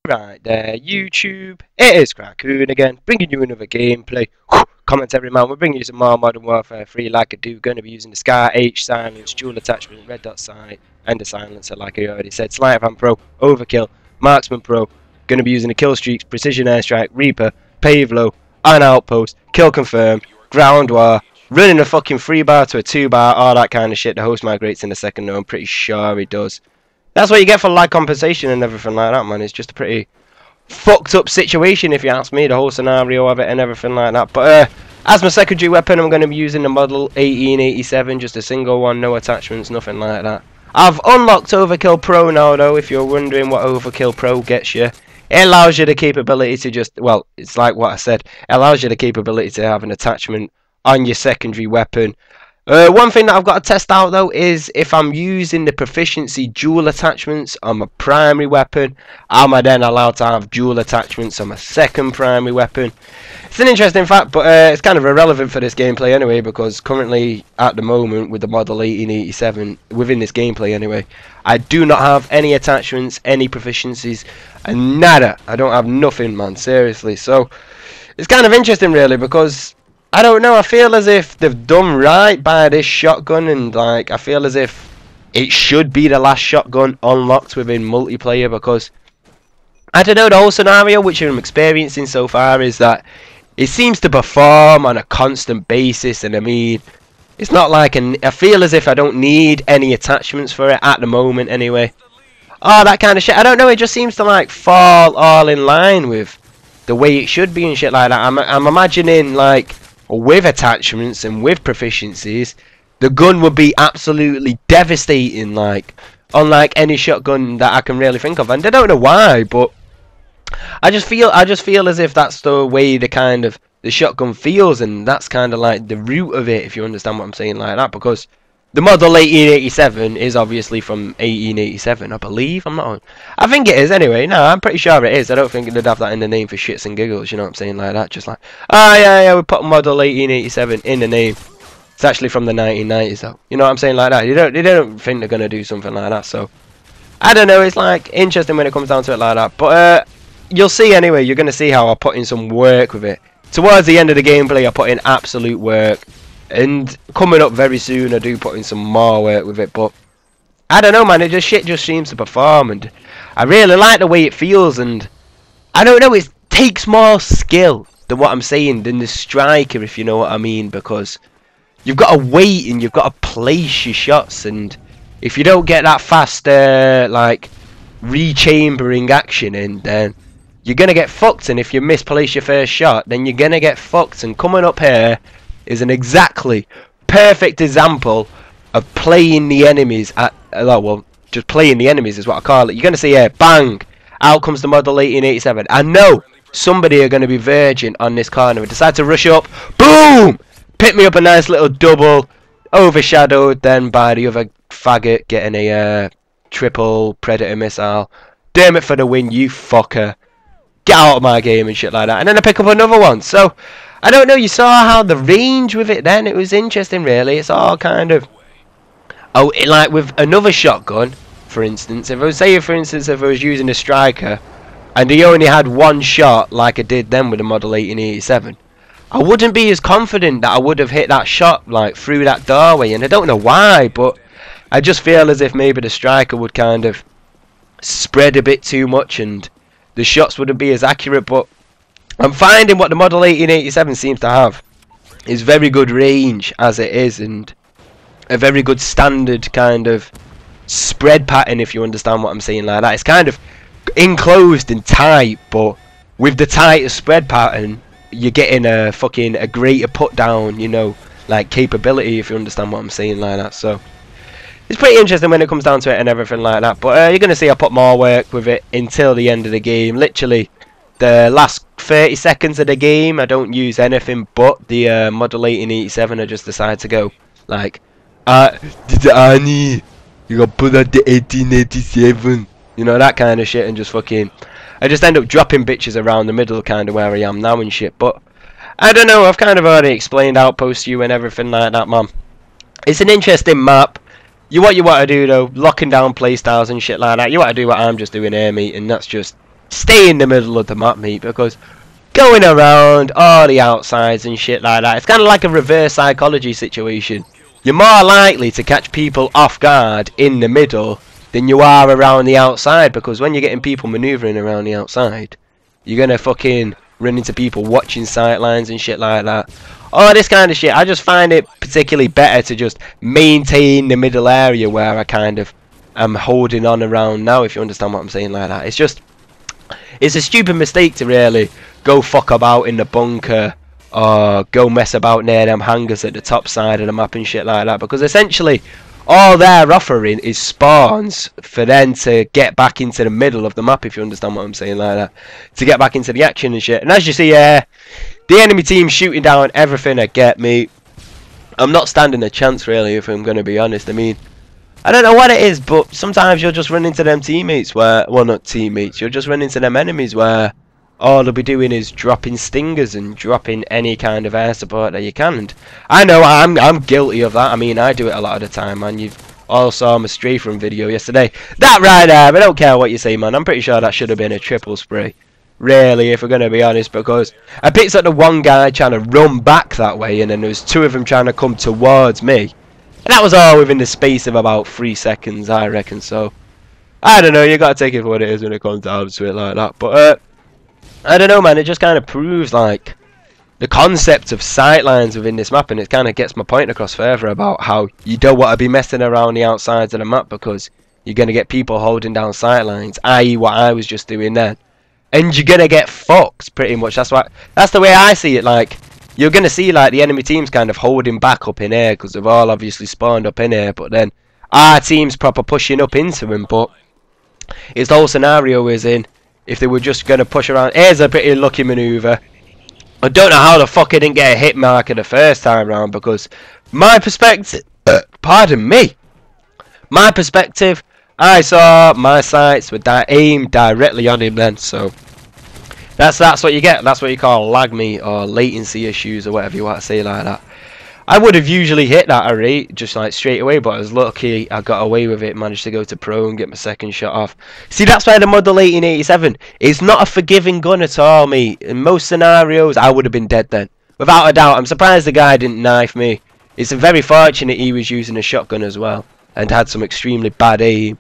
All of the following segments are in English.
Right there, YouTube. It is Raccoon again, bringing you another gameplay. Commentary man, we're bringing you some more Modern Warfare 3 like I do. Going to be using the Scar H silence, dual attachment, red dot sight, and the silencer like I already said. Sleight of hand pro, overkill, marksman pro. Going to be using the kill streaks, precision airstrike, Reaper, Pave low, and outpost, kill confirmed, ground war, running a fucking 3-bar to a 2-bar, all that kind of shit. The host migrates in a second, though. I'm pretty sure he does. That's what you get for lag compensation and everything like that, man. It's just a pretty fucked up situation, if you ask me, the whole scenario of it and everything like that. But as my secondary weapon, I'm going to be using the Model 1887, just a single one, no attachments, nothing like that. I've unlocked Overkill Pro now, though, if you're wondering what Overkill Pro gets you. It allows you the capability to just, well, it's like what I said, it allows you the capability to have an attachment on your secondary weapon. One thing that I've got to test out though is if I'm using the proficiency dual attachments on my primary weapon, am I then allowed to have dual attachments on my second primary weapon? It's an interesting fact, but it's kind of irrelevant for this gameplay anyway, because currently at the moment with the Model 1887, within this gameplay anyway, I do not have any attachments, any proficiencies, and nada. I don't have nothing, man, seriously. So it's kind of interesting really, because I don't know, I feel as if they've done right by this shotgun, and like I feel as if it should be the last shotgun unlocked within multiplayer, because I don't know, the whole scenario which I'm experiencing so far is that it seems to perform on a constant basis, and I mean, it's not like I feel as if I don't need any attachments for it at the moment anyway. Oh, that kind of shit, I don't know, it just seems to like fall all in line with the way it should be and shit like that. I'm imagining like with attachments and with proficiencies, the gun would be absolutely devastating, like unlike any shotgun that I can really think of. And I don't know why, but I just feel as if that's the way the shotgun feels, and that's kind of like the root of it, if you understand what I'm saying like that. Because the Model 1887 is obviously from 1887, I believe. I think it is anyway. No, I'm pretty sure it is. I don't think they'd have that in the name for shits and giggles, you know what I'm saying, like that. Just like, oh yeah, we put Model 1887 in the name. It's actually from the 1990s though. You know what I'm saying, like that. They don't think they're gonna do something like that. So I don't know. It's like interesting when it comes down to it like that. But you'll see anyway. You're gonna see how I put in some work with it. Towards the end of the gameplay, I put in absolute work. And coming up very soon, I do put in some more work with it, but I don't know, man. Shit just seems to perform, and I really like the way it feels. And I don't know, it takes more skill than what I'm saying than the striker, if you know what I mean, because you've got to wait and you've got to place your shots, and if you don't get that fast, like rechambering action in, then you're gonna get fucked. And if you misplace your first shot, then you're gonna get fucked. And coming up here is an exactly perfect example of playing the enemies at, well, just playing the enemies is what I call it. You're going to see here, bang, out comes the Model 1887. I know somebody are going to be virgin on this corner. Decide to rush up, boom, pick me up a nice little double, overshadowed then by the other faggot getting a triple Predator missile. Damn it for the win, you fucker. Get out of my game and shit like that. And then I pick up another one. So I don't know, you saw how the range with it then, it was interesting really. It's all kind of, like with another shotgun, for instance, if I was saying, for instance, if I was using a striker, and he only had one shot, like I did then with the Model 1887, I wouldn't be as confident that I would have hit that shot, like, through that doorway, and I don't know why, but I just feel as if maybe the striker would kind of spread a bit too much, and the shots wouldn't be as accurate. But I'm finding what the Model 1887 seems to have is very good range as it is, and a very good standard kind of spread pattern, if you understand what I'm saying like that. It's kind of enclosed and tight, but with the tighter spread pattern, you're getting a greater put down, you know, like capability, if you understand what I'm saying like that. So it's pretty interesting when it comes down to it and everything like that. But you're going to see I put more work with it until the end of the game. Literally the last 30 seconds of the game, I don't use anything but the Model 1887. I just decide to go like, Annie, you got put at the 1887, you know, that kind of shit, and just fucking, I just end up dropping bitches around the middle, kind of where I am now and shit. But I don't know, I've kind of already explained Outpost to you and everything like that, man. It's an interesting map. What you want to do though, locking down playstyles and shit like that, you want to do what I'm just doing here, mate, and that's just stay in the middle of the map, mate, because going around all the outsides and shit like that, it's kind of like a reverse psychology situation. You're more likely to catch people off guard in the middle than you are around the outside, because when you're getting people manoeuvring around the outside, you're gonna fucking run into people watching sightlines and shit like that. All this kind of shit, I just find it particularly better to just maintain the middle area where I kind of am holding on around now, if you understand what I'm saying like that. It's just, it's a stupid mistake to really go fuck about in the bunker or go mess about near them hangars at the top side of the map and shit like that, because essentially all they're offering is spawns for them to get back into the middle of the map, if you understand what I'm saying like that, to get back into the action and shit. And as you see, the enemy team shooting down everything I get, me. I'm not standing a chance really, if I'm going to be honest. I mean, I don't know what it is, but sometimes you'll just run into them teammates where, well, not teammates, you'll just run into them enemies where all they'll be doing is dropping stingers and dropping any kind of air support that you can. And I know I'm guilty of that. I mean, I do it a lot of the time, man. You've all saw my stray from video yesterday. That right there, I don't care what you say, man. I'm pretty sure that should have been a triple spray, really, if we're going to be honest, because I picked up the one guy trying to run back that way, and then there was two of them trying to come towards me. And that was all within the space of about 3 seconds, I reckon. So, I don't know, you got to take it for what it is when it comes down to it like that. But, I don't know, man, it just kind of proves, like, the concept of sightlines within this map. And it kind of gets my point across further about how you don't want to be messing around the outsides of the map, because you're going to get people holding down sightlines, i.e. what I was just doing then. And you're going to get fucked, pretty much. That's the way I see it, like. You're going to see, like, the enemy team's kind of holding back up in here because they've all obviously spawned up in here. But then our team's proper pushing up into them. But it's the whole scenario is in, if they were just going to push around. Here's a pretty lucky manoeuvre. I don't know how the fuck I didn't get a hit marker the first time round, because my perspective... pardon me. My perspective, I saw my sights with that aimed directly on him then, so... That's what you get. That's what you call lag me or latency issues or whatever you want to say like that. I would have usually hit that rate just like straight away, but I was lucky I got away with it, managed to go to pro and get my second shot off. See, that's why the Model 1887 is not a forgiving gun at all, mate. In most scenarios, I would have been dead then. Without a doubt. I'm surprised the guy didn't knife me. It's very fortunate he was using a shotgun as well and had some extremely bad aim.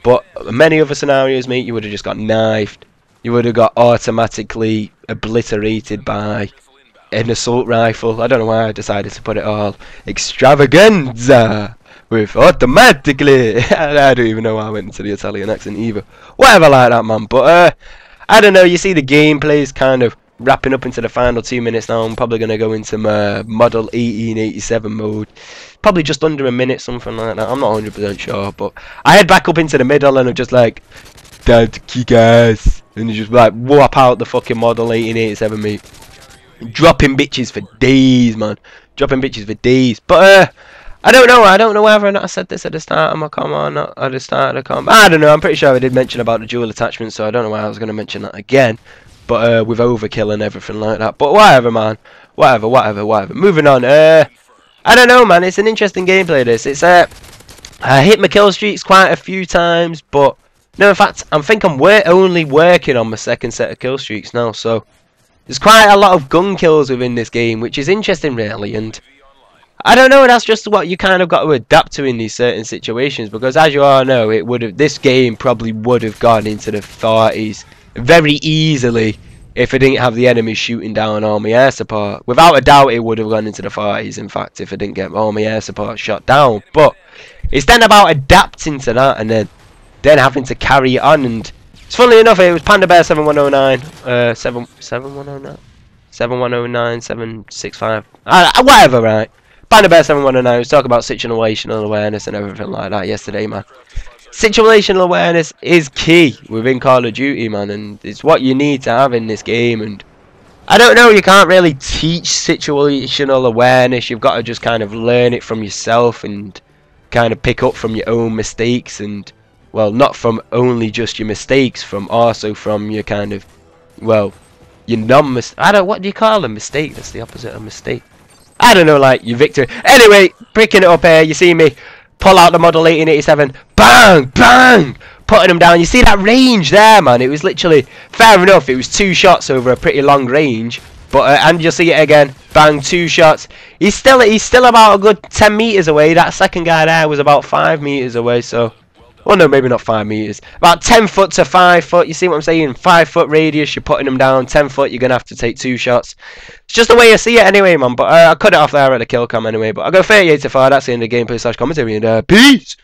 But many other scenarios, mate, you would have just got knifed. You would have got automatically obliterated by an assault rifle. I don't know why I decided to put it all extravaganza with automatically. I don't even know why I went into the Italian accent either. Whatever like that, man. But I don't know. You see the gameplay is kind of wrapping up into the final 2 minutes now. I'm probably going to go into my Model 1887 mode. Probably just under a minute, something like that. I'm not 100% sure. But I head back up into the middle and I'm just like, Dad, kick ass. And you just like whop out the fucking Model 1887, mate. Dropping bitches for days, man. Dropping bitches for days. But I don't know whether or not I said this at the start of my comment or not at the start of the comment. I don't know. I'm pretty sure I did mention about the dual attachment, so I don't know why I was going to mention that again. But with overkill and everything like that. But whatever, man. Whatever. Moving on. I don't know, man. It's an interesting gameplay, this. It's I hit my kill streaks quite a few times, but no, in fact, I think I'm only working on my second set of kill streaks now, so there's quite a lot of gun kills within this game, which is interesting, really, and I don't know, that's just what you kind of got to adapt to in these certain situations, because as you all know, this game probably would have gone into the 40s very easily if it didn't have the enemies shooting down all my air support. Without a doubt, it would have gone into the 40s, in fact, if I didn't get all my air support shot down, but it's then about adapting to that, and then having to carry it on. And it's funnily enough, it was Panda Bear 7109 7109 7109 765 whatever, right? Panda Bear 7109 was talking about situational awareness and everything like that yesterday, man. Situational awareness is key within Call of Duty, man, and it's what you need to have in this game. And I don't know, you can't really teach situational awareness. You've got to just kind of learn it from yourself and kind of pick up from your own mistakes, and well, not from only just your mistakes, also from your kind of, well, your what do you call a mistake? That's the opposite of mistake. I don't know, like your victory. Anyway, picking it up here, you see me pull out the Model 1887, bang, bang, putting them down. You see that range there, man? It was literally, fair enough, it was 2 shots over a pretty long range. But and you'll see it again, bang, 2 shots. He's still about a good 10 meters away. That second guy there was about 5 meters away. So, well, no, maybe not 5 meters. About 10 foot to 5 foot. You see what I'm saying? 5 foot radius. You're putting them down. 10 foot. You're gonna have to take 2 shots. It's just the way I see it, anyway, man. But I cut it off there at the kill cam anyway. But I go 38 to 4. That's the end of the gameplay / commentary. And peace.